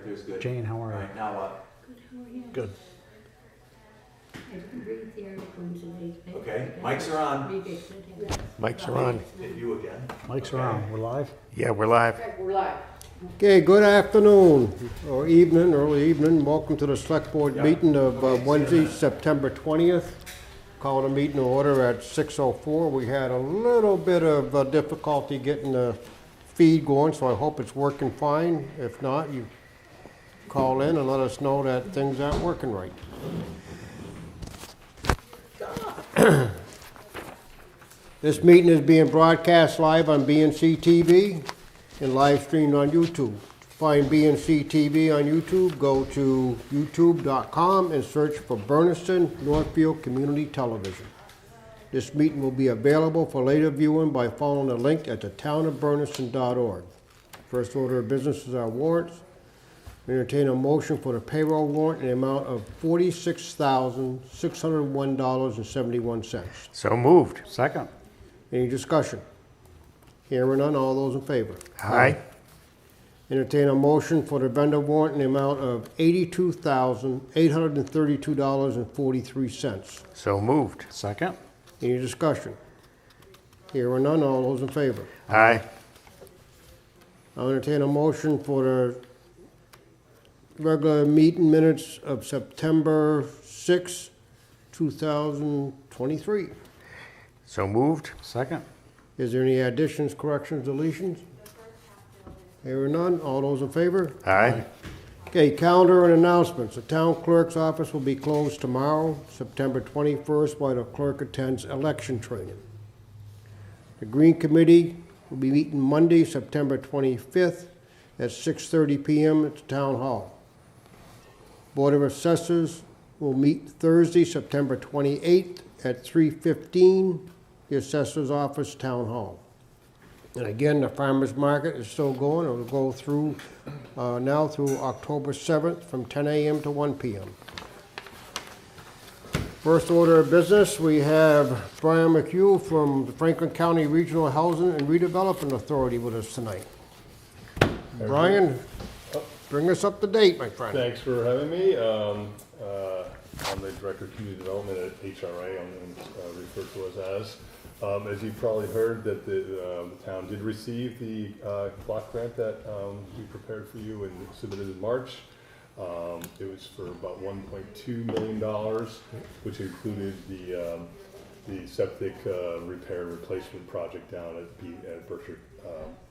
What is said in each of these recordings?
there's good. Jane, how are All you? right, now what? Good, how are you? Good. I didn't read the article in today's paper. Okay, mics are on. Read it today. Mics are on. Hit you again. Mics Okay. are on. We're live? Yeah, we're live. We're live. Okay, good afternoon, or evening, early evening. Welcome to the Select Board meeting of Wednesday, September 20th. Calling a meeting to order at 6:04. We had a little bit of difficulty getting the feed going, so I hope it's working fine. If not, you call in and let us know that things aren't working right. This meeting is being broadcast live on BNC TV and live streamed on YouTube. To find BNC TV on YouTube, go to youtube.com and search for Bernardston-Northfield Community Television. This meeting will be available for later viewing by following the link at thetownofbernardston.org. First order of business is our warrants. We entertain a motion for the payroll warrant in the amount of $46,601.71. So moved. Second. Any discussion? Hearing none, all those in favor? Aye. Entertain a motion for the vendor warrant in the amount of $82,832.43. So moved. Second. Any discussion? Hearing none, all those in favor? Aye. I'll entertain a motion for the regular meeting minutes of September 6, 2023. So moved. Second. Is there any additions, corrections, deletions? Hearing none, all those in favor? Aye. Okay, calendar and announcements. The town clerk's office will be closed tomorrow, September 21st, while the clerk attends election training. The Green Committee will be meeting Monday, September 25th at 6:30 p.m. at the Town Hall. Board of Assessors will meet Thursday, September 28th at 3:15, the Assessor's Office, Town Hall. And again, the farmer's market is still going. It will go through now through October 7th from 10 a.m. to 1 p.m. First order of business, we have Brian McHugh from the Franklin County Regional Housing and Redevelopment Authority with us tonight. Brian, bring us up to date, my friend. Thanks for having me. I'm the Director of Community Development at HRA, I'm referred to as. As you've probably heard, that the town did receive the block grant that we prepared for you and submitted in March. It was for about $1.2 million, which included the septic repair and replacement project down at Berkshire,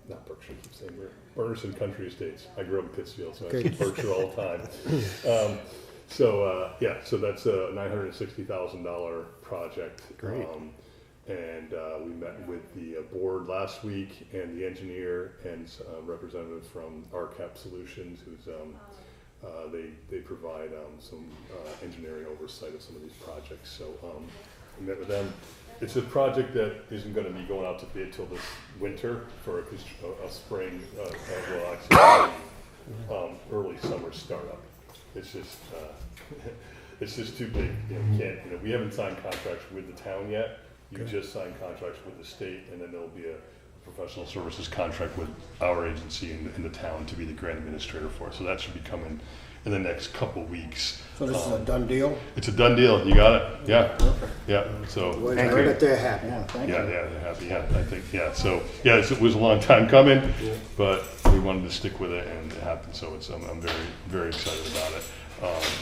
not Berkshire, I keep saying Bernardston Country Estates. I grew up in Pittsfield, so I say Berkshire all the time. So that's a $960,000 project. Great. We met with the board last week and the engineer and representative from RCAP Solutions, who's they provide some engineering oversight of some of these projects. So we met with them. It's a project that isn't going to be going out to bid till this winter for a spring, early summer startup. It's just it's just too big. We haven't signed contracts with the town yet. You just signed contracts with the state, and then there'll be a professional services contract with our agency in the town to be the grant administrator for it. So that should be coming in the next couple weeks. So this is a done deal? It's a done deal. You got it. Yeah. Perfect. Yeah. So. Well, I heard that they're happy. Yeah, thank you. Yeah, they're happy. Yeah, I think. Yeah. So it was a long time coming, but we wanted to stick with it, and it happened. So I'm very, very excited about it.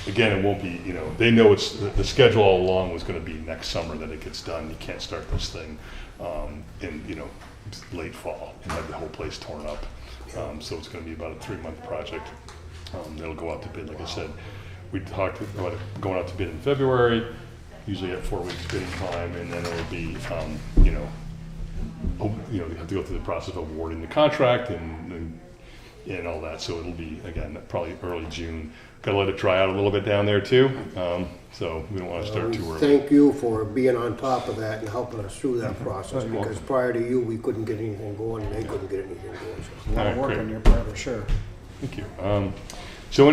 Again, it won't be, they know it's the schedule all along was going to be next summer that it gets done. You can't start this thing in late fall and have the whole place torn up. So it's going to be about a 3-month project. It'll go out to bid, like I said. We talked about it going out to bid in February, usually at 4 weeks bidding time, and then it'll be, you have to go through the process of awarding the contract and all that. So it'll be, again, probably early June. Got to let it dry out a little bit down there too, so we don't want to start too early. Thank you for being on top of that and helping us through that process, because prior to you, we couldn't get anything going, and they couldn't get anything going. A lot of work great. on your part, for sure. Thank you. So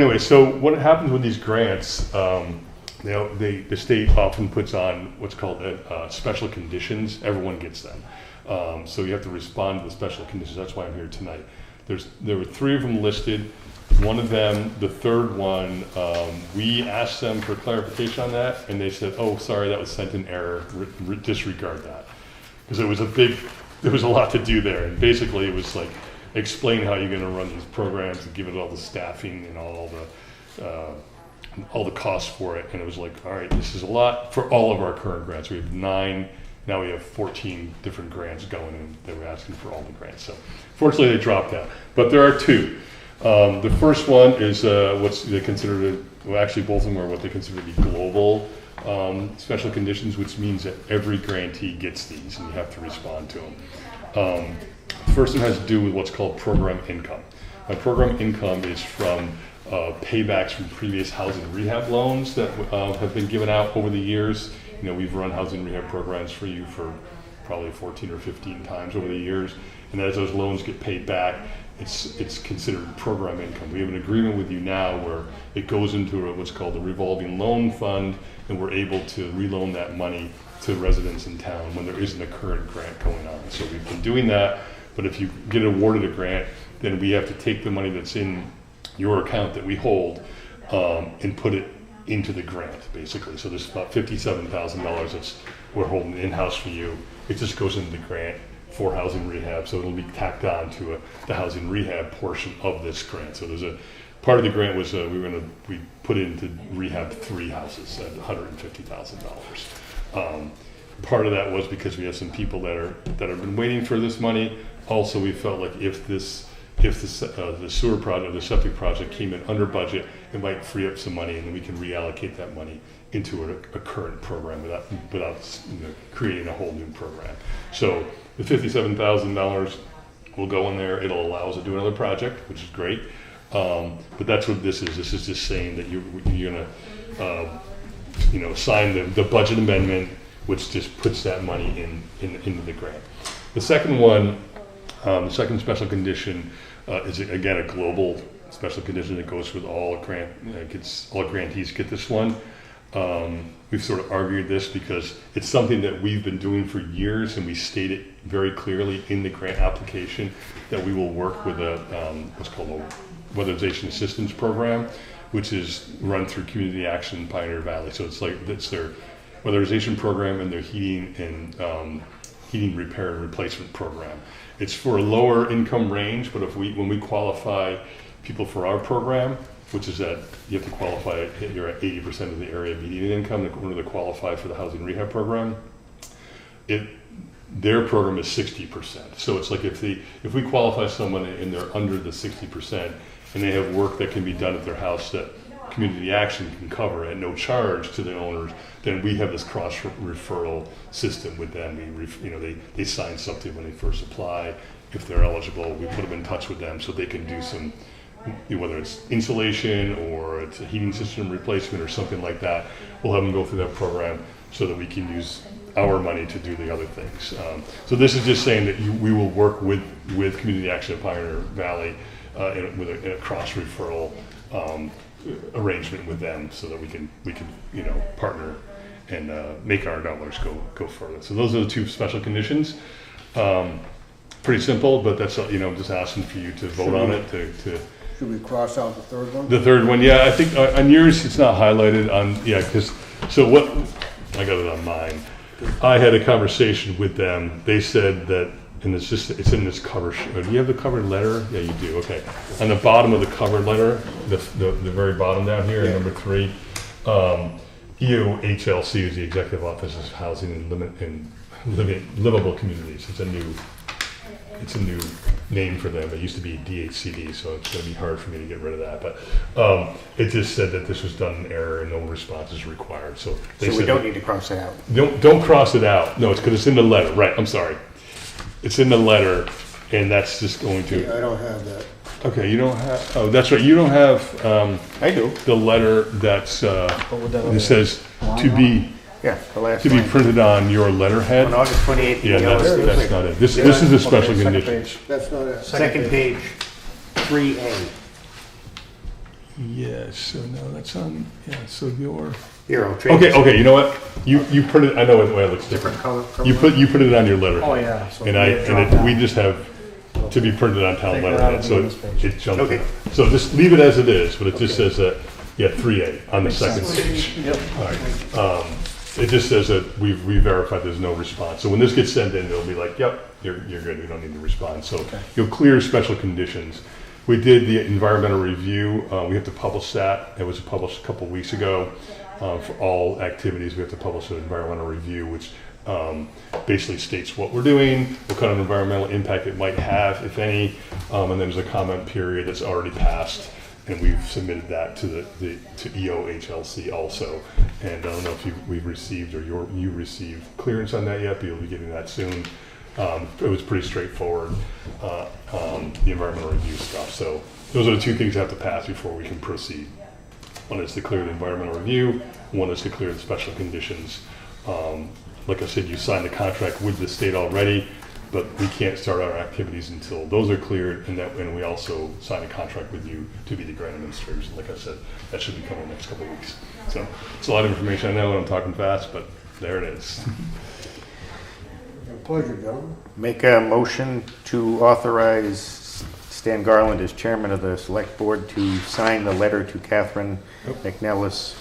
what happens with these grants, the state often puts on what's called special conditions. Everyone gets them. So you have to respond to the special conditions. That's why I'm here tonight. There were 3 of them listed. One of them, the third one, we asked them for clarification on that, and they said, "Oh, sorry, that was sent in error. Disregard that," because there was a lot to do there, and basically it was like explain how you're going to run these programs and give it all the staffing and all the costs for it, and it was like, all right, this is a lot for all of our current grants. We have 9. Now we have 14 different grants going, and they were asking for all the grants. So fortunately, they dropped that. But there are 2. The first one is what's they consider well, actually both of them are what they consider to be global special conditions, which means that every grantee gets these, and you have to respond to them. The first one has to do with what's called program income. Now, program income is from paybacks from previous housing rehab loans that have been given out over the years. You know, we've run housing rehab programs for you for probably 14 or 15 times over the years, and as those loans get paid back, it's considered program income. We have an agreement with you now where it goes into what's called the revolving loan fund, and we're able to reloan that money to residents in town when there isn't a current grant going on. So we've been doing that, but if you get awarded a grant, then we have to take the money that's in your account that we hold and put it into the grant, basically. So there's about $57,000 that's we're holding in-house for you. It just goes into the grant for housing rehab, so it'll be tacked on to the housing rehab portion of this grant. So there's a part of the grant was we put into rehab 3 houses at $150,000. Part of that was because we have some people that have been waiting for this money. Also, we felt like if the sewer project, the septic project came in under budget, it might free up some money, and then we can reallocate that money into a current program without creating a whole new program. So the $57,000 will go in there. It'll allow us to do another project, which is great. But that's what this is. This is just saying that you're going to sign the budget amendment, which just puts that money into the grant. The second one, the second special condition is again a global special condition that goes with all grantees get this one. We've sort of argued this because it's something that we've been doing for years, and we state it very clearly in the grant application that we will work with what's called a weatherization assistance program, which is run through Community Action in Pioneer Valley. So it's their weatherization program and their heating repair and replacement program. It's for a lower income range, but when we qualify people for our program, which is that you have to qualify, you're at 80% of the area median income in order to qualify for the housing rehab program. Their program is 60%. So it's like if we qualify someone and they're under the 60% and they have work that can be done at their house that Community Action can cover at no charge to the owners, then we have this cross referral system with them. They sign something when they first apply. If they're eligible, we put them in touch with them so they can do some, whether it's insulation or it's a heating system replacement or something like that. We'll have them go through that program so that we can use our money to do the other things. So this is just saying that we will work with Community Action in Pioneer Valley with a cross referral arrangement with them so that we can partner and make our dollars go further. So those are the 2 special conditions. Pretty simple, but that's just asking for you to vote on it. Should we cross out the third one? The third one, yeah. I think on yours it's not highlighted because what I got it on mine. I had a conversation with them. They said that, and it's in this cover. Do you have the cover letter? Yeah, you do. Okay. On the bottom of the cover letter, the very bottom down here, yeah. Number 3, EOHLC is the Executive Office of Housing and Livable Communities. It's a new name for them. It used to be DHCD, so it's going to be hard for me to get rid of that. But it just said that this was done in error and no response is required. So we don't need to cross it out. Don't cross it out. No, it's because it's in the letter. Right. I'm sorry. It's in the letter, and that's just going to. Yeah, I don't have that. Okay, you don't have. Oh, that's right. You don't have. I do. The letter that's it says to be. Yeah, the last to be printed on your letterhead. On August 28th. Yeah, that's not it. This is a special condition. That's not it. Second page, 3A. Yes. So no, that's on. Yeah. So your. Here, I'll Okay. You know what? You printed. I know the way it looks different. Color. You put it on your letterhead. Oh yeah. So we just have to be printed on town Take her out letterhead, of so this page. it jumped. Okay. So just leave it as it is, but it just says that, yeah, 3A on the second page. Yep. All right. It just says that we've verified there's no response. So when this gets sent in, it'll be like, yep, you're good, we don't need to respond. So you'll clear special conditions. We did the environmental review. We have to publish that. It was published a couple weeks ago. For all activities, we have to publish an environmental review, which basically states what we're doing, what kind of environmental impact it might have, if any, and then there's a comment period that's already passed, and we've submitted that to to EOHLC also. And I don't know if we've received or you received clearance on that yet, but you'll be getting that soon. It was pretty straightforward, the environmental review stuff. So those are the two things that have to pass before we can proceed. One is to clear the environmental review, one is to clear the special conditions. Like I said, you signed the contract with the state already, but we can't start our activities until those are cleared, and we also signed a contract with you to be the grant administrators. Like I said, that should be coming in the next couple of weeks. So it's a lot of information, I know, and I'm talking fast, but there it is. Pleasure, gentlemen. Make a motion to authorize Stan Garland as chairman of the select board to sign the letter to Catherine McNellis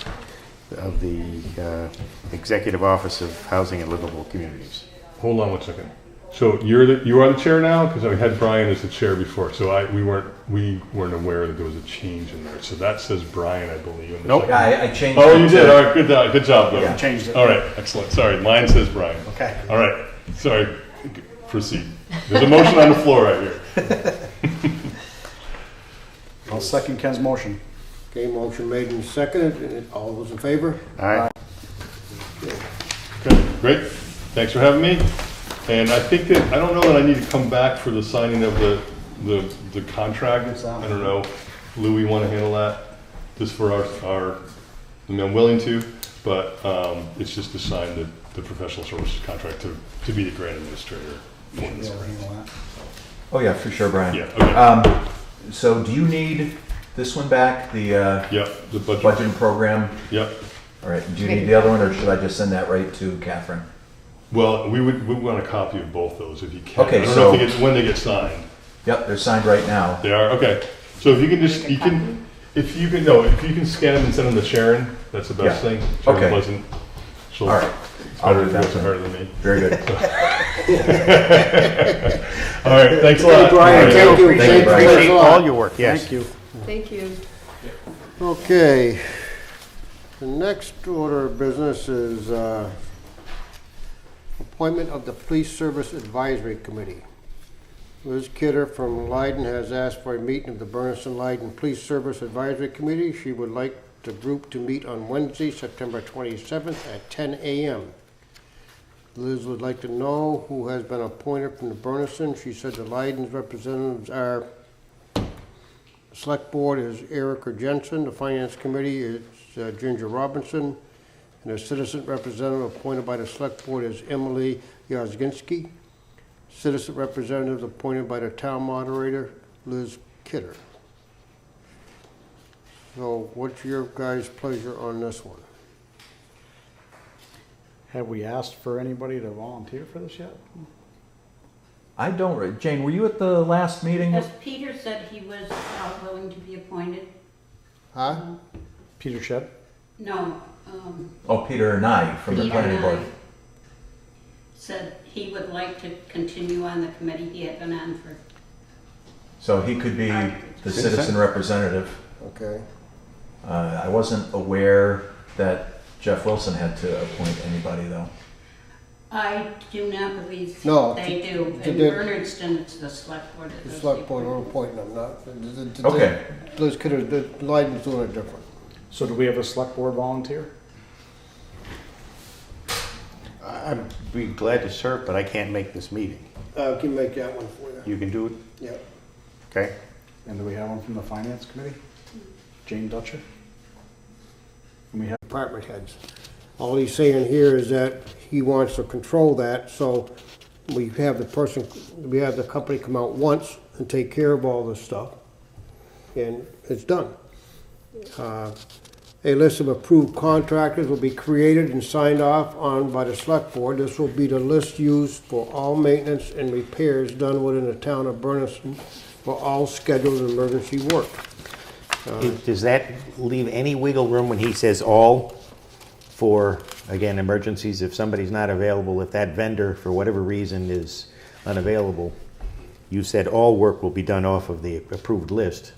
of the Executive Office of Housing and Livable Communities. Hold on one second. So you are the chair now? Because I had Brian as the chair before, so we weren't aware that there was a change in there. So that says Brian, I believe. In the Nope. second. Yeah, I changed. Oh, it you to- did. All right, good job, though. Yeah. Changed it. All right, excellent. Sorry, mine says Brian. Okay. All right, sorry. Proceed. There's a motion on the floor right here. I'll second Ken's motion. Okay, motion made and seconded. All those in favor? Aye. Okay, great. Thanks for having me. And I think that, I don't know that I need to come back for the signing of the contract. I don't know. Lou, you want to handle that? Just for our, I mean, I'm willing to, but it's just to sign the professional services contract to be the grant administrator for this grant. Oh, yeah, for sure, Brian. Yeah, okay. So do you need this one back, the Yep, the budget. budget and program? Yep. All right, do you need the other one, or should I just send that right to Catherine? Well, we want a copy of both those if you can. Okay, I don't know so- if when they get signed. Yep, they're signed right now. They are, okay. So if you can just, if you can scan them and send them to Sharon, that's the best Yeah. thing. Sharon Okay. Pleasant. She'll- All right, It's I'll better do to do that it to her than me. very good. All right, thanks a lot. Brian, All right. thank you. Thank you, Brian. Appreciate all your work, yes. Thank you. Thank you. Okay. The next order of business is appointment of the Police Service Advisory Committee. Liz Kidder from Leiden has asked for a meeting of the Bernardston-Leiden Police Service Advisory Committee. She would like the group to meet on Wednesday, September 27th at 10 a.m. Liz would like to know who has been appointed from the Bernardston. She said the Leiden's representatives are, the Select Board is Erica Jensen, the Finance Committee is Ginger Robinson, and the citizen representative appointed by the Select Board is Emily Yazginski. Citizen representative appointed by the town moderator, Liz Kidder. So what's your guys' pleasure on this one? Have we asked for anybody to volunteer for this yet? I don't, Jane, were you at the last meeting? As Peter said, he was willing to be appointed. Huh? Peter Shedd? No, Oh, Peter and I from the Peter planning and board. I said he would like to continue on the committee he had been on for. So he could be the citizen representative. Okay. I wasn't aware that Jeff Wilson had to appoint anybody, though. I do not believe No, they do. they In did. Bernardston, it's the select board. that The does Select the Board are appointment. appointing them, not. Okay. Liz Kidder, the Leiden's doing it different. So do we have a select board volunteer? I'd be glad to serve, but I can't make this meeting. I can make that one for you. You can do it? Yeah. Okay. And do we have one from the finance committee? Jane Dutcher? And we have, Department heads. All he's saying here is that he wants to control that, so we have the company come out once and take care of all this stuff, and it's done. A list of approved contractors will be created and signed off on by the select board. This will be the list used for all maintenance and repairs done within the town of Bernardston for all scheduled emergency work. Does that leave any wiggle room when he says all for, again, emergencies? If somebody's not available, if that vendor, for whatever reason, is unavailable, you said all work will be done off of the approved list.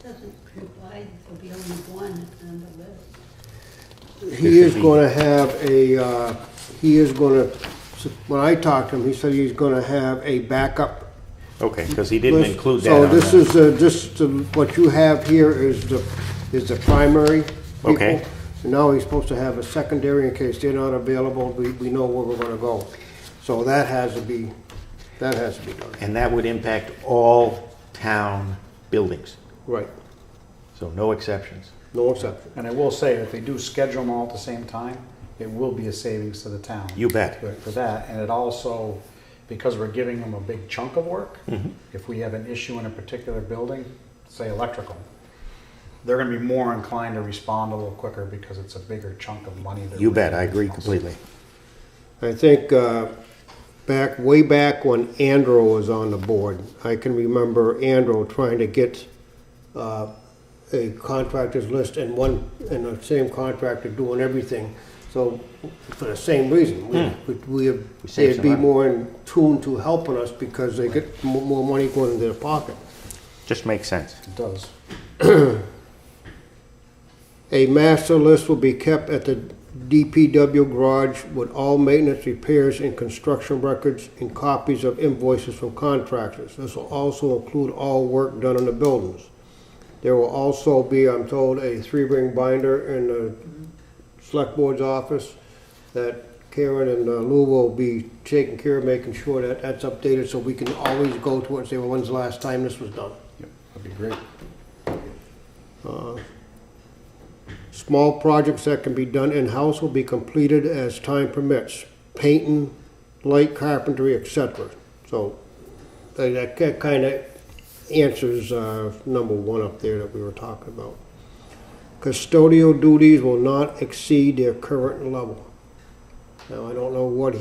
Doesn't imply there'll be only one on the list. He is gonna have when I talked to him, he said he's gonna have a backup Okay, because he didn't list. include that So on this the- is, what you have here is the primary people. Okay. And now he's supposed to have a secondary in case they're not available, we know where we're gonna go. So that has to be done. And that would impact all town buildings, Right, so no exceptions. no exception. And I will say, if they do schedule them all at the same time, it will be a savings to the town. You bet. For that, and it also, because we're giving them a big chunk of work, Mm-hmm. if we have an issue in a particular building, say electrical, they're gonna be more inclined to respond a little quicker because it's a bigger chunk of money. that You we're bet, I giving agree them. completely. I think way back when Andrew was on the board, I can remember Andrew trying to get a contractor's list and the same contractor doing everything. So for the same reason, they'd save some be money. more in tune to helping us because they get more money going into their pocket. Just makes sense. It does. A master list will be kept at the DPW garage with all maintenance, repairs, and construction records and copies of invoices from contractors. This will also include all work done in the buildings. There will also be, I'm told, a 3-ring binder in the select board's office that Karen and Lou will be taking care of, making sure that that's updated so we can always go to it and say, well, when's the last time this was done? Yep, that'd be great. Small projects that can be done in-house will be completed as time permits, painting, light carpentry, etc. So that kind of answers number 1 up there that we were talking about. Custodial duties will not exceed their current level. Now, I don't know what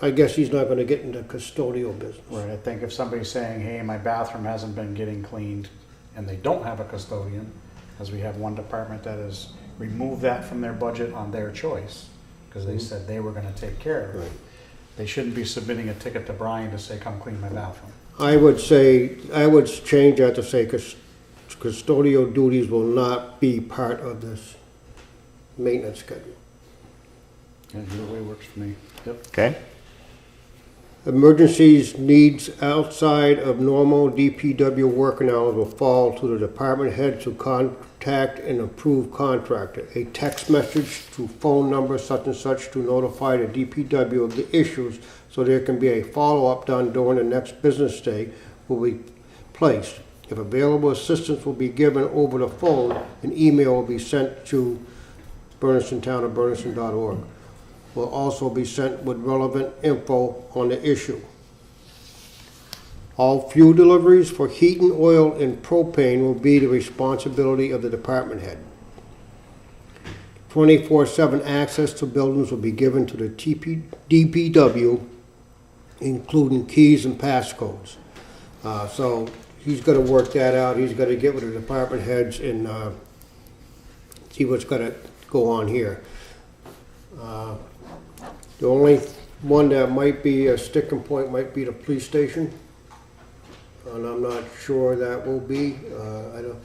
I guess he's not going to get into custodial business. Right, I think if somebody's saying, hey, my bathroom hasn't been getting cleaned, and they don't have a custodian, as we have one department that has removed that from their budget on their choice, because they said they were gonna take care of it. They shouldn't be submitting a ticket to Brian to say, come clean my bathroom. I would change that to say custodial duties will not be part of this maintenance schedule. Yeah, either way works for me. Yep. Okay? Emergencies needs outside of normal DPW working hours will fall to the department head to contact an approved contractor. A text message to phone number such and such to notify the DPW of the issues so there can be a follow-up done during the next business day will be placed. If available assistance will be given over the phone, an email will be sent to bernardstontown@bernardston.org. Will also be sent with relevant info on the issue. All fuel deliveries for heating oil and propane will be the responsibility of the department head. 24/7 access to buildings will be given to the DPW, including keys and passcodes. So he's gonna work that out. He's gonna get with the department heads and see what's gonna go on here. The only one that might be a sticking point might be the police station. And I'm not sure that will be, I don't.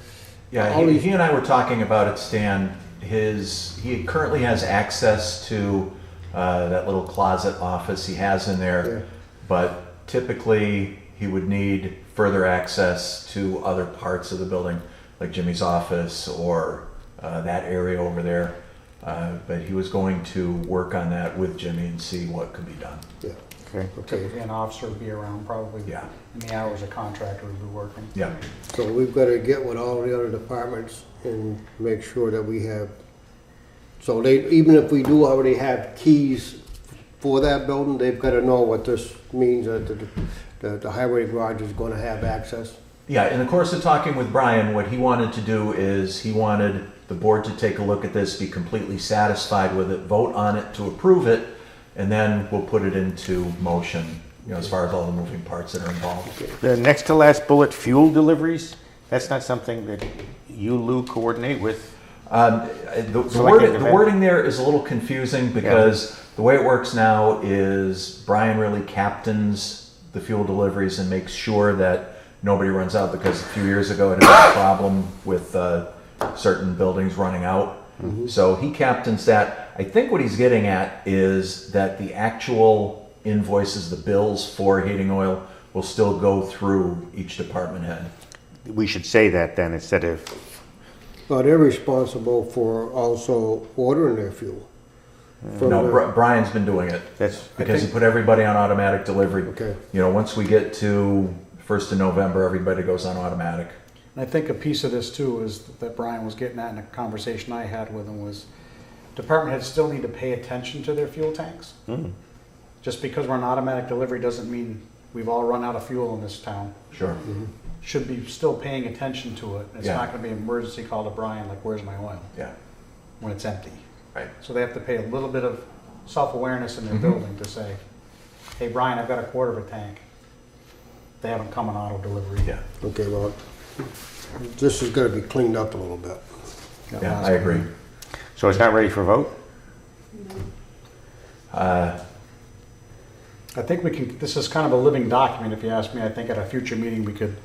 Yeah, all these- he and I were talking about it, Stan. He currently has access to that little closet office he has in there, Yeah. but typically he would need further access to other parts of the building, like Jimmy's office or that area over there. But he was going to work on that with Jimmy and see what could be done. Yeah, Okay. okay. Typically, an officer would be around probably Yeah. in the hours a contractor would be working. Yeah. So we've got to get with all the other departments and make sure that we have, so even if we do already have keys for that building, they've got to know what this means, that the highway garage is going to have access. Yeah, in the course of talking with Brian, what he wanted to do is he wanted the board to take a look at this, be completely satisfied with it, vote on it to approve it, and then we'll put it into motion, you know, as far as all the moving parts that are involved. The next to last bullet, fuel deliveries, that's not something that you, Lou, coordinate with? The Selecting wording there is a little confusing because the way it works now is Brian really captains the fuel deliveries and makes sure that nobody runs out, because a few years ago it had a problem with certain buildings running out. So he captains that. I think what he's getting at is that the actual invoices, the bills for heating oil, will still go through each department head. We should say that then instead of, But they're responsible for also ordering their fuel. From No, the- Brian's been doing it that's, because he put everybody on automatic delivery. Okay. You know, once we get to 1st of November, everybody goes on automatic. And I think a piece of this too is that Brian was getting at in a conversation I had with him was department heads still need to pay attention to their fuel tanks. Just because we're on automatic delivery doesn't mean we've all run out of fuel in this town. Sure. Should be still paying attention to it. It's Yeah. not gonna be an emergency call to Brian, like, where's my oil? Yeah. When it's empty. Right. So they have to pay a little bit of self-awareness in their building to say, hey, Brian, I've got a quarter of a tank. They haven't come on auto delivery. Yeah. Okay, well, this is gonna be cleaned up a little bit. That Yeah, last I one. agree. so it's not ready for vote? I think we can, this is kind of a living document, if you ask me. I think at a future meeting, we could,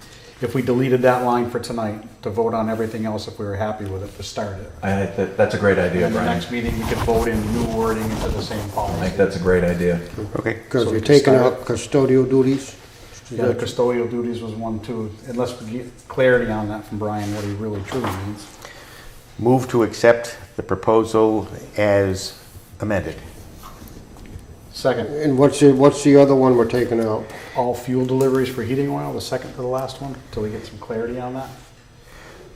if we deleted that line for tonight, to vote on everything else if we were happy with it, to start it. That's a great idea, And the Brian. next meeting, we could vote in new wording into the same I think policy. that's a great idea. Okay. Because So you're we can taking start out custodial duties. Yeah, the custodial duties was one too, unless we get clarity on that from Brian, what he really truly means. Move to accept the proposal as amended. Second, And what's the other one we're taking out? all fuel deliveries for heating oil, the second to the last one, till we get some clarity on that.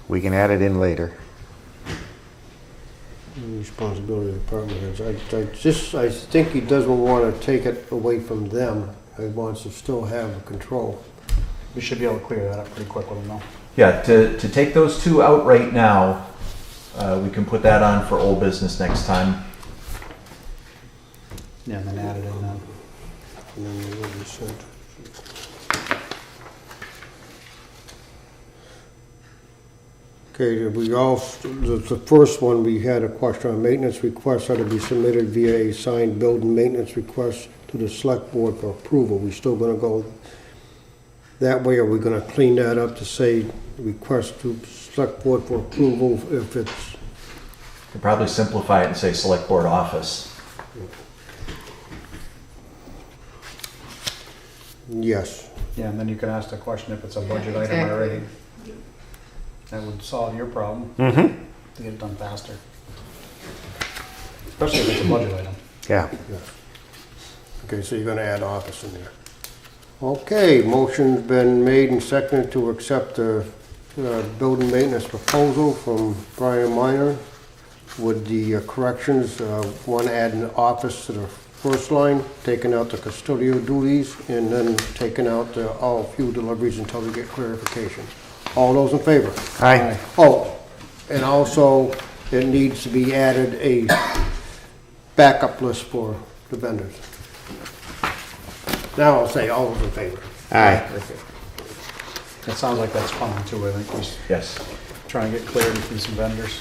We can add it in later. Responsibility of the department heads. I think he doesn't want to take it away from them. He wants to still have control. We should be able to clear that up pretty quick with him though. Yeah, to take those two out right now, we can put that on for old business next time. Yeah, and then add it in then. And then what he said. Okay, the first one, we had a question on maintenance requests are to be submitted via a signed building maintenance request to the select board for approval. We still gonna go that way, or we gonna clean that up to say request to select board for approval if it's, Could probably simplify it and say select board office. yes. Yeah, and then you can ask the question if it's a budget item exactly. already. That would solve your problem, Mm-hmm. to get it done faster. Especially if it's a budget item. Yeah. Okay, so you're gonna add office in there. Okay, motion's been made and seconded to accept the building maintenance proposal from Brian Minor with the corrections, one adding office to the first line, taking out the custodial duties, and then taking out all fuel deliveries until we get clarification. All those in favor? Aye. Oh, and also, it needs to be added a backup list for the vendors. Now I'll say all those in favor. Aye. It sounds like that's coming too, I think we're Yes. trying to get clarity from some vendors.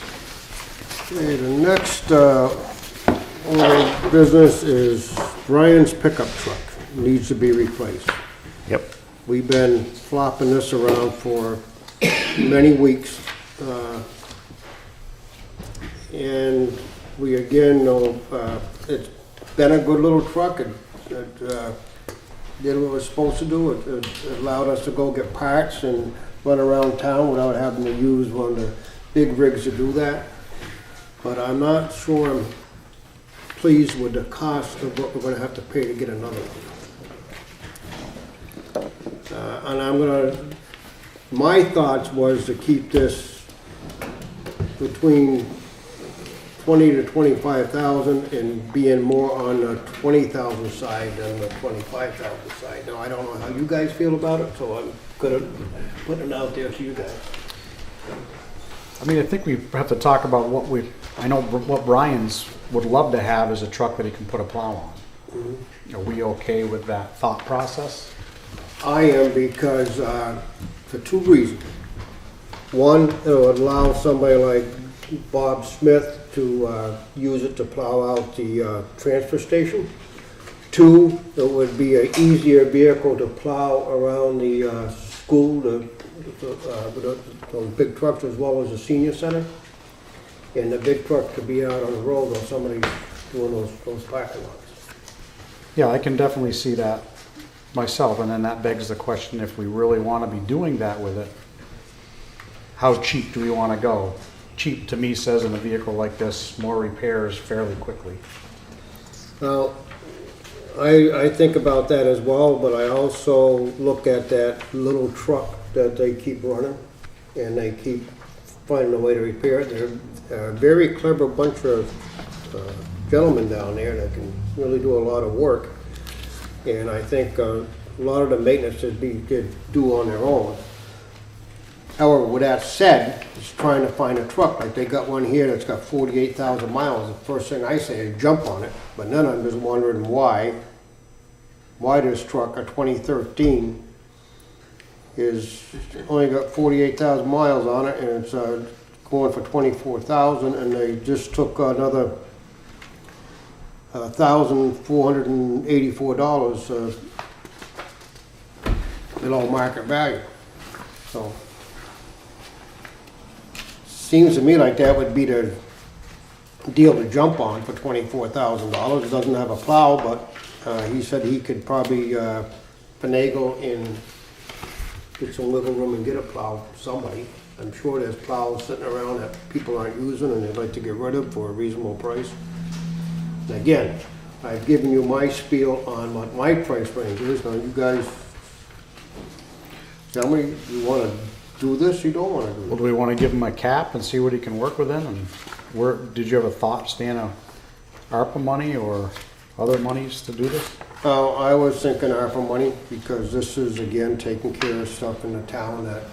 Okay, the next order of business is Brian's pickup truck. Needs to be replaced. Yep. We've been flopping this around for many weeks. And we again know, it's been a good little truck. It did what it was supposed to do. It allowed us to go get parts and run around town without having to use one of the big rigs to do that. But I'm not sure I'm pleased with the cost of what we're gonna have to pay to get another one. And I'm gonna, my thoughts was to keep this between 20 to 25,000 and being more on the 20,000 side than the 25,000 side. Now, I don't know how you guys feel about it, so I'm gonna put it out there to you guys. I mean, I think we have to talk about I know what Brian's would love to have is a truck that he can put a plow on. Are we okay with that thought process? I am because, for two reasons. One, it would allow somebody like Bob Smith to use it to plow out the transfer station. Two, it would be an easier vehicle to plow around the school, the big trucks as well as the senior center. And the big truck could be out on the road while somebody's doing those parking lots. Yeah, I can definitely see that myself, and then that begs the question, if we really want to be doing that with it, how cheap do we want to go? Cheap to me says in a vehicle like this, more repairs fairly quickly. Now, I think about that as well, but I also look at that little truck that they keep running, and they keep finding a way to repair it. They're a very clever bunch of gentlemen down there that can really do a lot of work, and I think a lot of the maintenance they do on their own. However, with that said, it's trying to find a truck, like they got one here that's got 48,000 miles. The first thing I say is jump on it, but then I'm just wondering why this truck, a 2013, is only got 48,000 miles on it, and it's going for 24,000, and they just took another $1,484 below market value. So, seems to me like that would be the deal to jump on for $24,000. It doesn't have a plow, but he said he could probably finagle and get some wiggle room and get a plow for somebody. I'm sure there's plows sitting around that people aren't using and they'd like to get rid of for a reasonable price. And again, I've given you my spiel on what my price range is. Now you guys tell me, you want to do this, you don't want to do Well, this. do we want to give him a cap and see what he can work within? And did you have a thought, Stan, of ARPA money or other monies to do this? I was thinking ARPA money because this is, again, taking care of stuff in the town that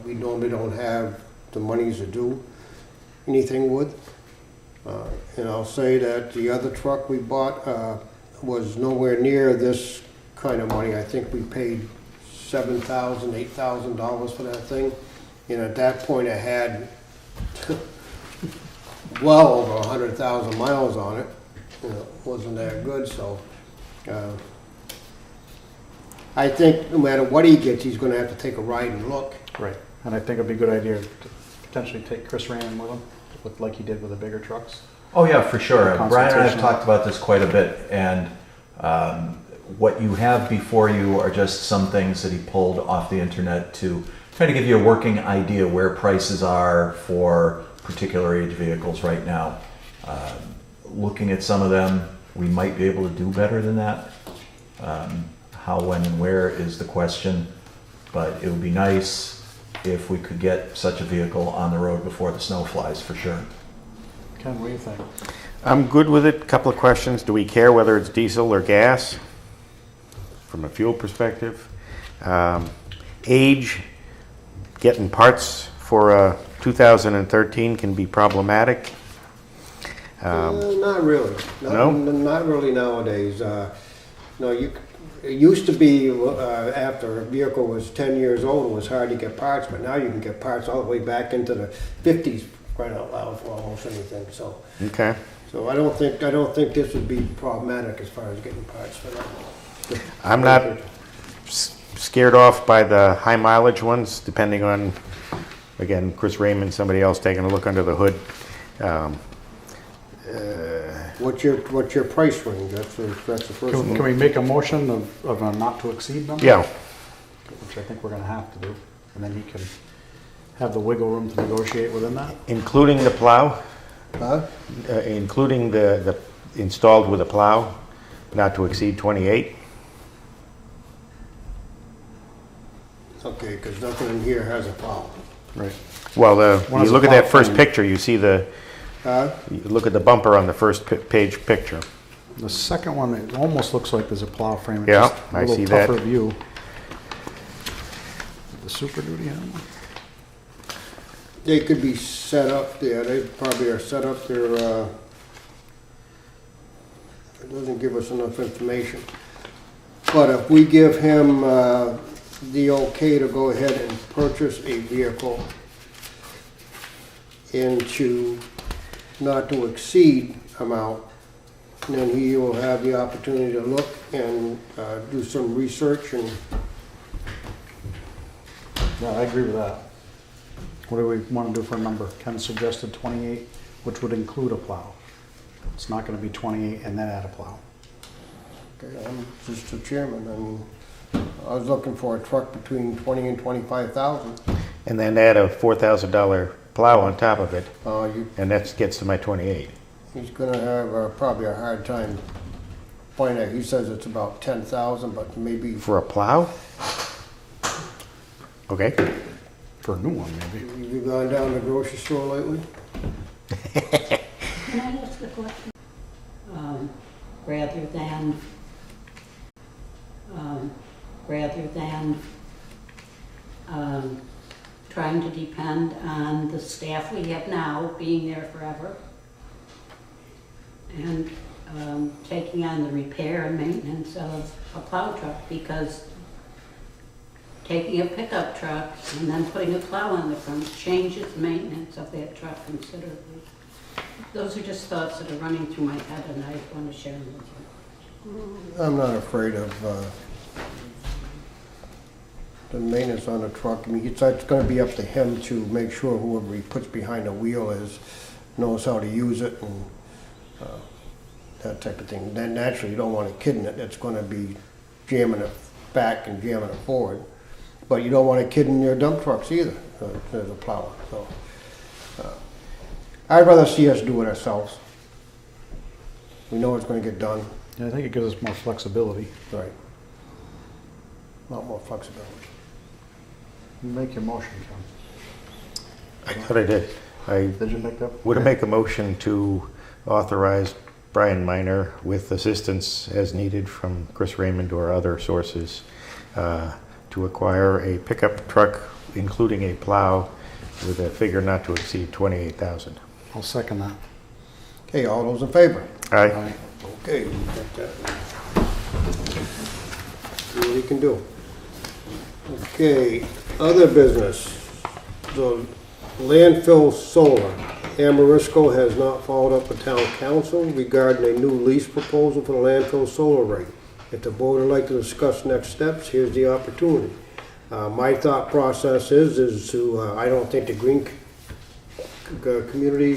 we normally don't have the monies to do anything with. And I'll say that the other truck we bought was nowhere near this kind of money. I think we paid $7,000, $8,000 for that thing. And at that point I had well over 100,000 miles on it. You know, it wasn't that good, so I think no matter what he gets, he's gonna have to take a ride and look. Right. And I think it'd be a good idea to potentially take Chris Raymond with him, like he did with the bigger trucks. Oh yeah, for sure. Brian and I have Consultation. talked about this quite a bit, and what you have before you are just some things that he pulled off the internet to try to give you a working idea where prices are for particular age vehicles right now. Looking at some of them, we might be able to do better than that. How, when, and where is the question, but it would be nice if we could get such a vehicle on the road before the snow flies, for sure. Ken, what do you think? I'm good with it. Couple of questions. Do we care whether it's diesel or gas from a fuel perspective? Age, getting parts for 2013 can be problematic. Not really. No? Not really nowadays. No, it used to be after a vehicle was 10 years old, it was hard to get parts, but now you can get parts all the way back into the 50s, right out loud, for almost anything. So, Okay. so I don't think this would be problematic as far as getting parts for that. I'm not scared off by the high mileage ones, depending on, again, Chris Raymond, somebody else taking a look under the hood. What's your price range? That's the first Can one. we make a motion of a not to exceed number? Yeah, Which I think we're gonna have to do, and then he can have the wiggle room to negotiate within that. including the plow, Huh? including the installed with a plow, not to exceed 28. Okay, because nothing in here has a plow. Right. Well, One you is a look at plow that first frame. picture, you see the You look at the bumper on the first page picture. The second one, it almost looks like there's a plow frame. It's Yeah, just a I little see that. tougher view. The Super Duty have one? They could be set up there, they probably are set up there, it doesn't give us enough information. But if we give him, the okay to go ahead and purchase a vehicle into not to exceed amount, then he will have the opportunity to look and, do some research and Yeah, I agree with that. What do we want to do for a number? Ken suggested 28, which would include a plow. It's not going to be 28 and then add a plow. okay, I'm just the chairman, I mean, I was looking for a truck between 20 and 25,000. And then add a $4,000 plow on top of it, You and that gets to my 28. He's gonna have probably a hard time finding it. He says it's about 10,000, but maybe, For a plow? Okay. For a new one, maybe. have you gone down to the grocery store lately? Can I ask a question? Rather than, trying to depend on the staff we have now being there forever and taking on the repair and maintenance of a plow truck, because taking a pickup truck and then putting a plow on the front changes the maintenance of that truck considerably. Those are just thoughts that are running through my head, and I want to share them with you. I'm not afraid of the maintenance on the truck. I mean, it's gonna be up to him to make sure whoever he puts behind the wheel knows how to use it and that type of thing. Then naturally, you don't want a kid in it that's gonna be jamming it back and jamming it forward. But you don't want a kid in your dump trucks either, as a plower, so. I'd rather see us do it ourselves. We know it's gonna get done, Yeah, I think it gives us more flexibility. right. A lot more flexibility. You make your motion, Ken. I thought I did. I Did you make that? would make a motion to authorize Brian Minor, with assistance as needed from Chris Raymond or other sources, to acquire a pickup truck, including a plow, with a figure not to exceed $28,000. I'll second that. Okay, all those in favor? Aye. Okay, we got that. See what he can do. Okay, other business. The landfill solar. Amorisco has not followed up with town council regarding a new lease proposal for the landfill solar rate. If the board would like to discuss next steps, here's the opportunity. My thought process is to, I don't think the green community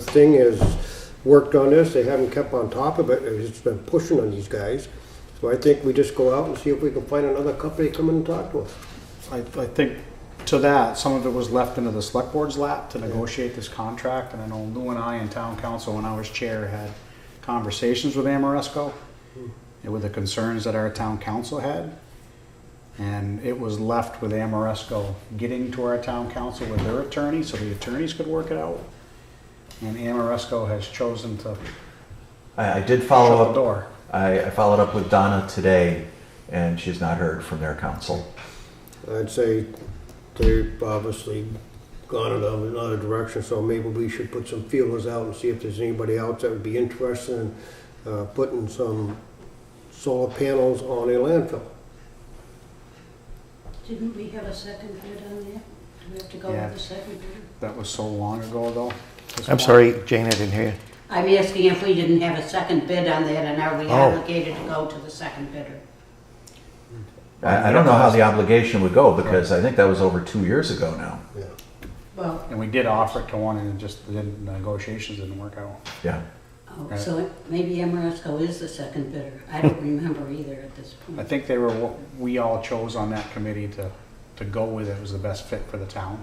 thing has worked on this. They haven't kept on top of it. It's been pushing on these guys. So I think we just go out and see if we can find another company to come in and talk to us. I think to that, some of it was left into the select board's lap to negotiate this contract. And I know Lou and I in town council, when I was chair, had conversations with Amoresco and with the concerns that our town council had. And it was left with Amoresco getting to our town council with their attorney so the attorneys could work it out. And Amoresco has chosen to I did follow shut the up. door. I followed up with Donna today, and she's not heard from their council. I'd say they've obviously gone in another direction, so maybe we should put some feelers out and see if there's anybody else that would be interested in putting some solar panels on a landfill. Didn't we have a second bid on that? Do we have to go Yeah. with the second bid? That was so long ago, though. I'm sorry, Jane, I didn't hear you. I'm asking if we didn't have a second bid on that, and are we Oh. obligated to go to the second bidder? I don't know how the obligation would go, because I think that was over 2 years ago now. Yeah. Well, And we did offer it to one, and it just the negotiations didn't work out. Yeah. oh, so maybe Amoresco is the second bidder. I don't remember either at this I point. think they were what we all chose on that committee to go with. It was the best fit for the town.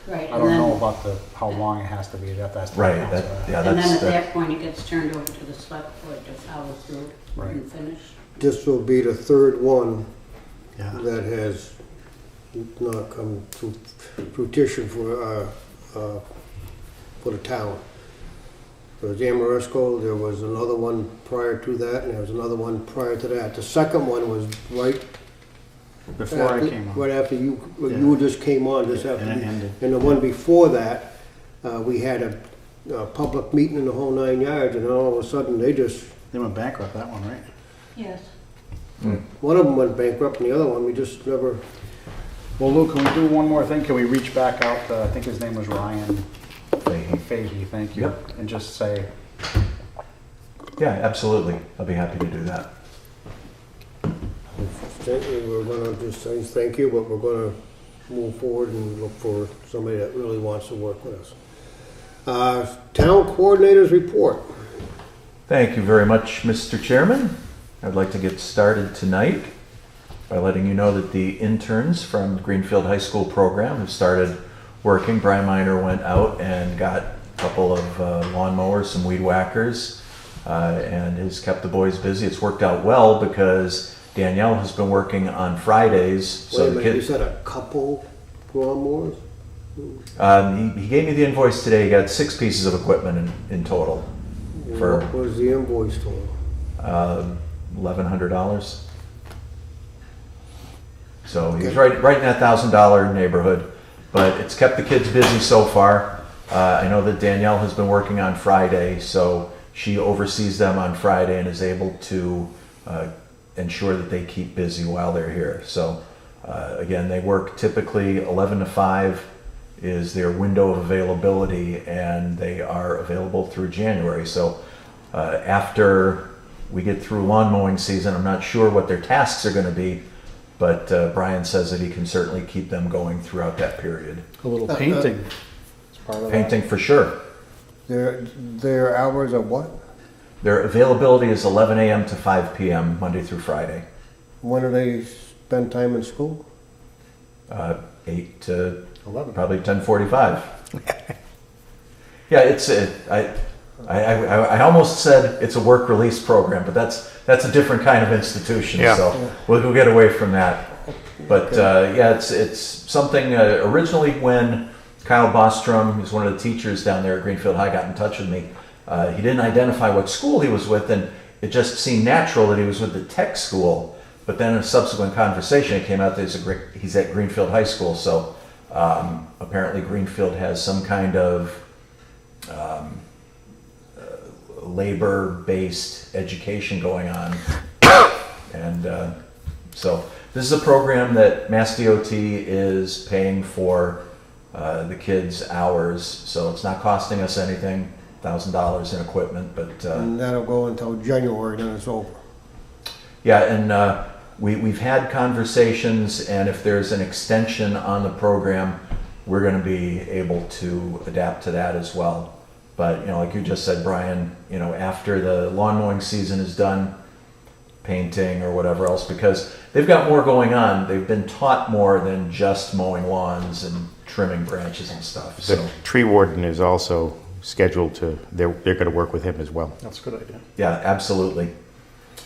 Right, I and don't know then, about how long it has to be. That has to be Right, council. yeah, and then that's, at that point, it gets turned over to the select board to follow through Right. and finish. This will be the third one Yeah. that has not come to fruition for the town. There was Amorisco, there was another one prior to that, and there was another one prior to that. The second one was right Before I after, came on. right after you Yeah. just came on, just after. And it ended. And the one before that, we had a public meeting in the whole 9 yards, and all of a sudden, they just, They went bankrupt, that one, right? Yes. one of them went bankrupt, and the other one, we just never, Well, Lou, can we do one more thing? Can we reach back out, I think his name was Ryan Fahey, thank you. Yep. And just say, Yeah, absolutely. I'll be happy to do that. we're gonna just say thank you, but we're gonna move forward and look for somebody that really wants to work with us. Town coordinators report. Thank you very much, Mr. Chairman. I'd like to get started tonight by letting you know that the interns from the Greenfield High School program have started working. Brian Miner went out and got a couple of lawnmowers, some weed whackers, and has kept the boys busy. It's worked out well because Danielle has been working on Fridays. Wait a the minute, you kids, said a couple lawnmowers? he gave me the invoice today. He got 6 pieces of equipment in total for What was the invoice total? $1,100. So he's right in that $1,000 neighborhood, but it's kept the kids busy so far. I know that Danielle has been working on Friday, so she oversees them on Friday and is able to ensure that they keep busy while they're here. So again, they work typically 11 to 5 is their window of availability, and they are available through January. So after we get through lawn mowing season, I'm not sure what their tasks are going to be, but Brian says that he can certainly keep them going throughout that period. a little painting. It's part of that. Painting for sure. Their hours are what? Their availability is 11 a.m. to 5 p.m. Monday through Friday. When do they spend time in school? 8 to 11. probably 10:45. Yeah, I almost said it's a work release program, but that's a different kind of institution. Yeah. So we'll get away from that. But yeah, it's something. Originally, when Kyle Bostrom, who's one of the teachers down there at Greenfield High, got in touch with me, he didn't identify what school he was with, and it just seemed natural that he was with the tech school. But then in a subsequent conversation, it came out that he's at Greenfield High School. So apparently Greenfield has some kind of labor-based education going on. And so this is a program that Mass DOT is paying for the kids' hours. So it's not costing us anything, $1,000 in equipment, but And that'll go until January, then it's over. yeah, and we've had conversations, and if there's an extension on the program, we're going to be able to adapt to that as well. But, you know, like you just said, Brian, you know, after the lawn mowing season is done, painting or whatever else, because they've got more going on. They've been taught more than just mowing lawns and trimming branches and stuff. The So, tree warden is also scheduled to, they're going to work with him as well. That's a good idea. yeah, absolutely.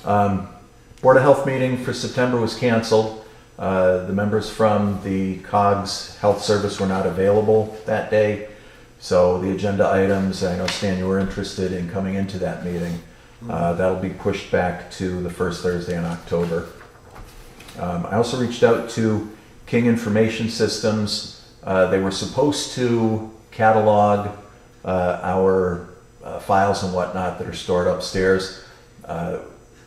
Board of Health meeting for September was canceled. The members from the COGS Health Service were not available that day. So the agenda items, I know Stan, you were interested in coming into that meeting. That'll be pushed back to the first Thursday in October. I also reached out to King Information Systems. They were supposed to catalog our files and whatnot that are stored upstairs.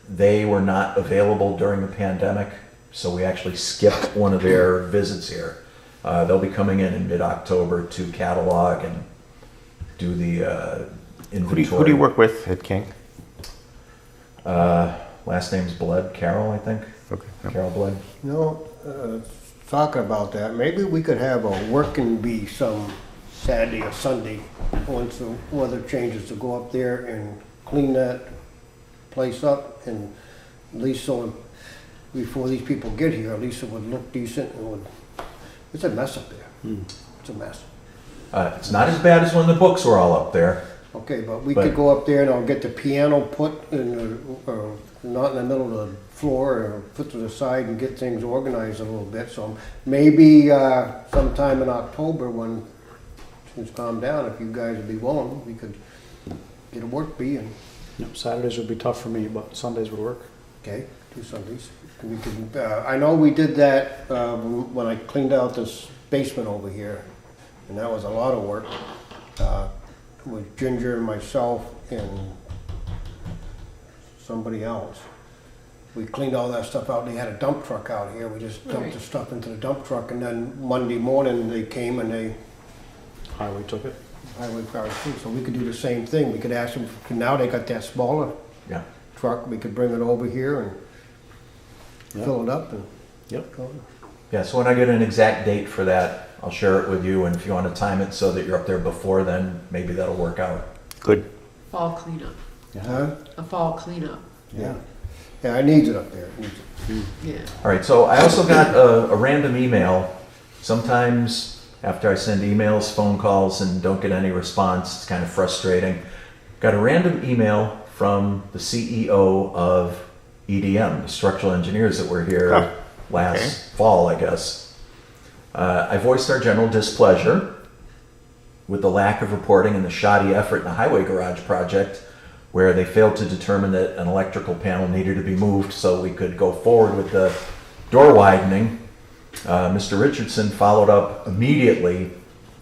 They were not available during the pandemic, so we actually skipped one of their visits here. They'll be coming in mid-October to catalog and do the inventory. Who do you work with at King? Last name's Blood, Carol, I think. Okay. Carol Blood. You know, talking about that, maybe we could have a working bee some Saturday or Sunday, once the weather changes, to go up there and clean that place up, and at least so before these people get here, at least it would look decent and would, it's a mess up there. It's a mess. It's not as bad as when the books were all up there. Okay, but we But- could go up there and I'll get the piano put in the, not in the middle of the floor, or put to the side and get things organized a little bit. So maybe sometime in October, when things calm down, if you guys would be willing, we could Get a work bee and, Yep, Saturdays would be tough for me, but Sundays would work. okay, do Sundays. We can, I know we did that, when I cleaned out this basement over here, and that was a lot of work, with Ginger and myself and somebody else. We cleaned all that stuff out, they had a dump truck out here, we just dumped the stuff into the dump truck, and then Monday morning, they came and they, Highway took it. highway power too, so we could do the same thing, we could ask them, now they got that smaller Yeah. truck, we could bring it over here and Yep. fill it up and Yep. go. Yeah, so when I get an exact date for that, I'll share it with you, and if you want to time it so that you're up there before then, maybe that'll work out. Good. Fall cleanup, Huh? a fall cleanup, Yeah. Yeah, it needs it up there. It needs it. yeah. All right, so I also got a random email. Sometimes after I send emails, phone calls, and don't get any response, it's kind of frustrating. Got a random email from the CEO of EDM, the structural engineers that were here Oh, last fall, I guess. I voiced our general displeasure with the lack of reporting and the shoddy effort in the highway garage project, where they failed to determine that an electrical panel needed to be moved so we could go forward with the door widening. Mr. Richardson followed up immediately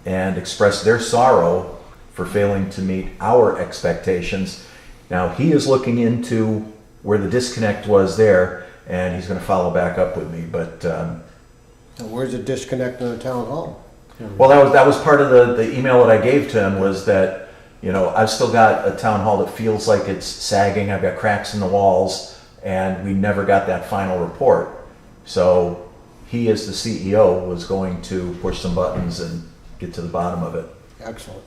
and expressed their sorrow for failing to meet our expectations. Now, he is looking into where the disconnect was there, and he's going to follow back up with me. But So where's the disconnect in the town hall? well, that was part of the email that I gave to him, was that, you know, I've still got a town hall that feels like it's sagging. I've got cracks in the walls, and we never got that final report. So he, as the CEO, was going to push some buttons and get to the bottom of it. Excellent.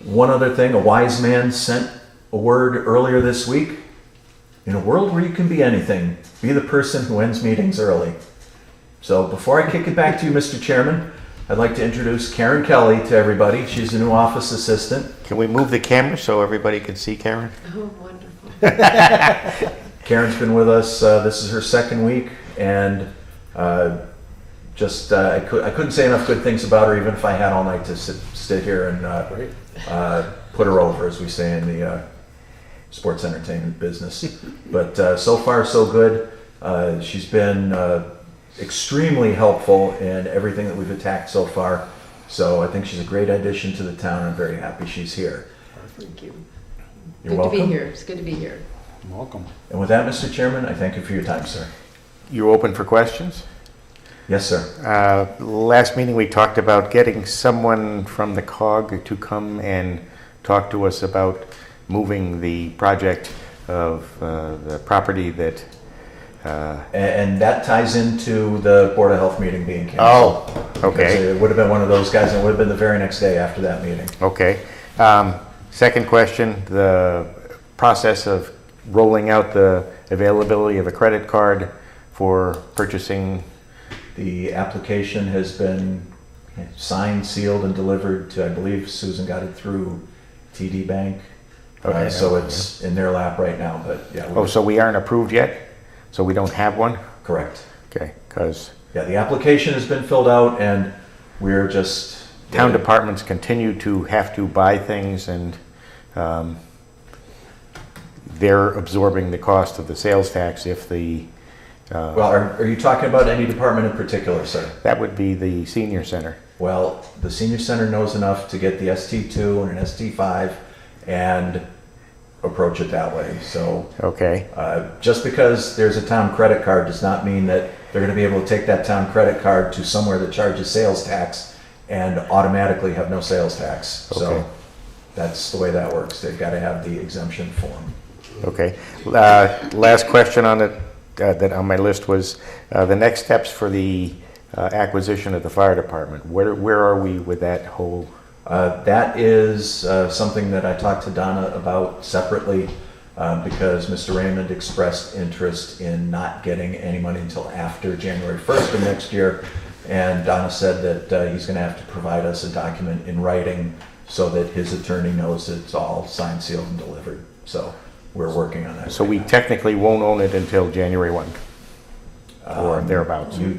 One other thing, a wise man sent a word earlier this week. In a world where you can be anything, be the person who ends meetings early. So before I kick it back to you, Mr. Chairman, I'd like to introduce Karen Kelly to everybody. She's the new office assistant. Can we move the camera so everybody can see Karen? Oh, wonderful. Karen's been with us, this is her second week, and I couldn't say enough good things about her, even if I had all night to sit here and put her over, as we say in the sports entertainment business. But so far, so good. She's been extremely helpful in everything that we've attacked so far. So I think she's a great addition to the town. I'm very happy she's here. Thank you. You're Good welcome. to be here. It's good to be here. Welcome. And with that, Mr. Chairman, I thank you for your time, sir. You open for questions? Yes, sir. Last meeting, we talked about getting someone from the COG to come and talk to us about moving the project of the property that... And that ties into the Board of Health meeting being canceled. Oh, Because okay, it would have been one of those guys, and it would have been the very next day after that meeting. okay. Second question, the process of rolling out the availability of a credit card for purchasing... The application has been signed, sealed, and delivered to, I believe Susan got it through TD Bank. Okay. So it's in their lap right now, but yeah. Oh, so we aren't approved yet? So we don't have one? Correct. Okay, because Yeah, the application has been filled out, and we're just... town departments continue to have to buy things, and they're absorbing the cost of the sales tax if the, Well, are you talking about any department in particular, sir? that would be the senior center. Well, the senior center knows enough to get the ST2 and an ST5 and approach it that way. So Okay, just because there's a town credit card does not mean that they're going to be able to take that town credit card to somewhere that charges sales tax and automatically have no sales tax. Okay. So that's the way that works. They've got to have the exemption form. okay. Last question on it, that on my list was the next steps for the acquisition of the fire department. Where are we with that whole? That is something that I talked to Donna about separately because Mr. Raymond expressed interest in not getting any money until after January 1st of next year. And Donna said that he's going to have to provide us a document in writing so that his attorney knows that it's all signed, sealed, and delivered. So we're working on that. So we technically won't own it until January 1, or thereabouts. You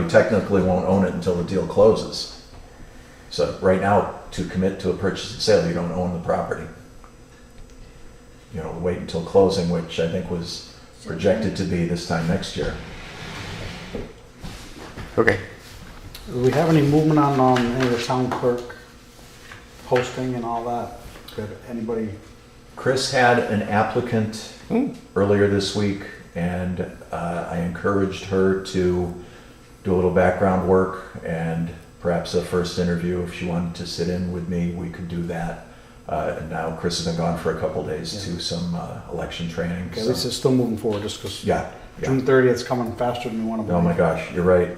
technically won't own it until the deal closes. So right now, to commit to a purchase and sale, you don't own the property. You know, wait until closing, which I think was projected to be this time next year. Okay. Do we have any movement on any of the town clerk posting and all that? Did anybody? Chris had an applicant earlier this week, and I encouraged her to do a little background work and perhaps a first interview. If she wanted to sit in with me, we could do that. And now Chris has been gone for a couple days to some election training. Okay, at so- least it's still moving forward, just because Yeah. June 30th is coming faster than we want to Oh my believe. gosh, you're right.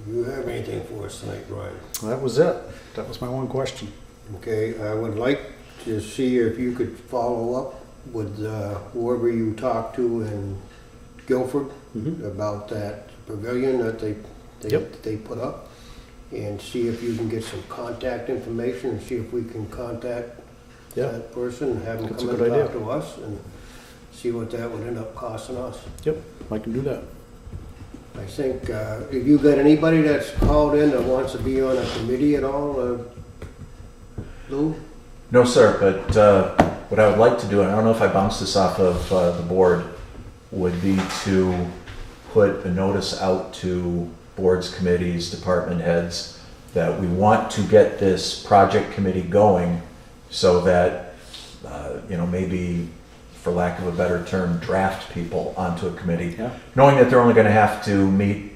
You have anything for us tonight, Brian? Well, that was it. That was my one question. Okay, I would like to see if you could follow up with whoever you talked to in Guilford about that pavilion that they put up, and see if you can get some contact information and see if we can contact Yeah. that person and have them That's a come good and talk idea. to us and see what that would end up costing us. Yep, I can do that. I think, have you got anybody that's called in that wants to be on a committee at all, Lou? No, sir, but what I would like to do, and I don't know if I bounced this off of the board, would be to put a notice out to boards, committees, department heads that we want to get this project committee going so that, maybe, for lack of a better term, draft people onto a committee, Yeah. knowing that they're only going to have to meet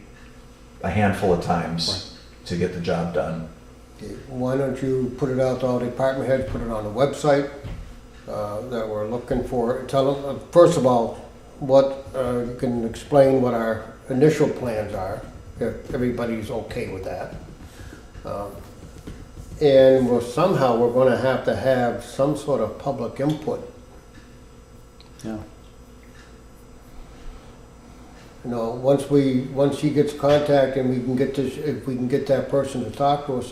a handful of times to get the job done. Okay, why don't you put it out to all department heads, put it on the website that we're looking for. Tell them, first of all, you can explain what our initial plans are, if everybody's okay with that. And somehow we're gonna have to have some sort of public input. Yeah. You know, once he gets contact and we can get this, if we can get that person to talk to us,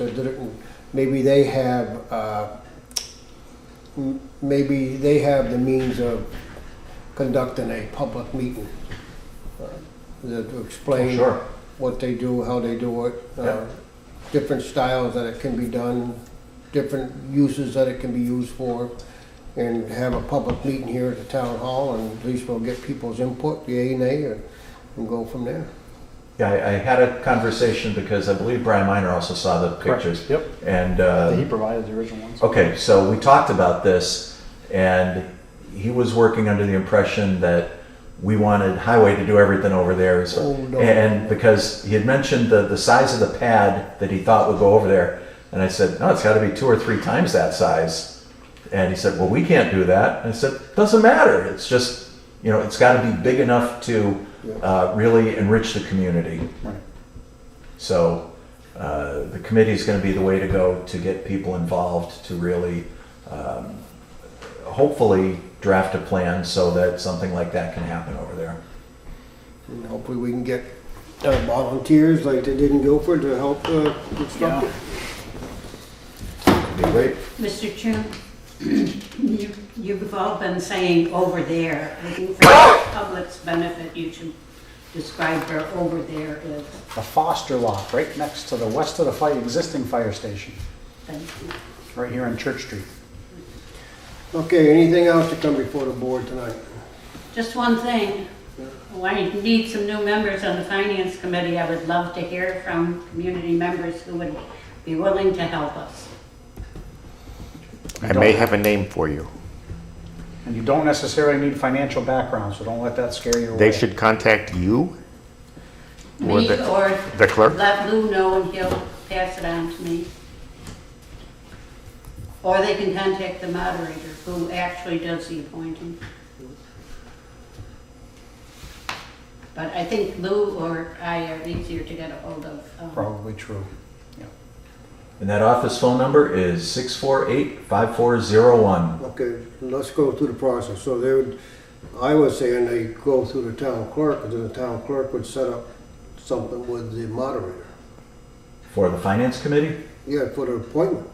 maybe they have the means of conducting a public meeting to explain Sure. what they do, how they do it, Yeah. different styles that it can be done, different uses that it can be used for, and have a public meeting here at the town hall, and at least we'll get people's input, yay, nay, and go from there. Yeah, I had a conversation because I believe Brian Miner also saw the Correct. pictures. Yep. And He provided the original ones. okay, so we talked about this, and he was working under the impression that we wanted Highway to do everything over there. So, Oh, no. and because he had mentioned the size of the pad that he thought would go over there, and I said, no, it's got to be 2 or 3 times that size. And he said, well, we can't do that. And I said, doesn't matter. It's just, it's got to be big enough to really enrich the community. Right. So the committee is going to be the way to go to get people involved to really hopefully draft a plan so that something like that can happen over there. And hopefully we can get volunteers like they did in Guilford to help construct it. It'd be great. Mr. Chairman, you've all been saying over there. I think for the public's benefit, you should describe where over there is. The Foster lot, right next to the west of the existing fire station, Thank you. right here on Church Street. Okay, anything else to come before the board tonight? Just one thing. I need some new members on the Finance Committee. I would love to hear from community members who would be willing to help us. I may have a name for you. And you don't necessarily need financial background, so don't let that scare you away. They should contact you? Or Me or the clerk? let Lou know and he'll pass it on to me. Or they can contact the moderator who actually does the appointing. But I think Lou or I are easier to get a hold of. Probably true. And that office phone number is 648-5401. Okay, let's go through the process. So I was saying they go through the town clerk, and then the town clerk would set up something with the moderator. For the Finance Committee? Yeah, for the appointment.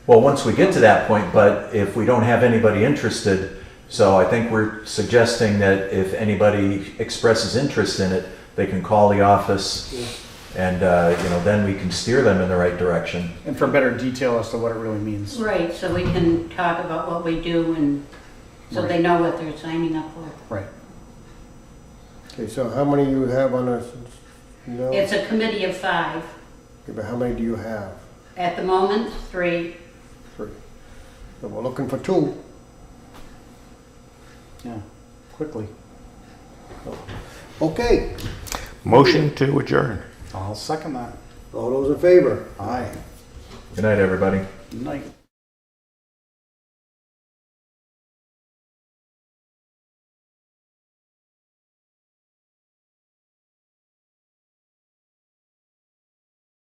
Well, once we get to that point, but if we don't have anybody interested, so I think we're suggesting that if anybody expresses interest in it, they can call the office And, then we can steer them in the right direction. And for better detail as to what it really means. Right, so we can talk about what we do and so they know what they're signing up for. Right. Okay, so how many you have on a, no? It's a committee of 5. Okay, but how many do you have? At the moment, 3. 3. So we're looking for 2. Yeah, quickly. Okay, Motion to adjourn. I'll second that. all those in favor? Aye. Good night, everybody. Night.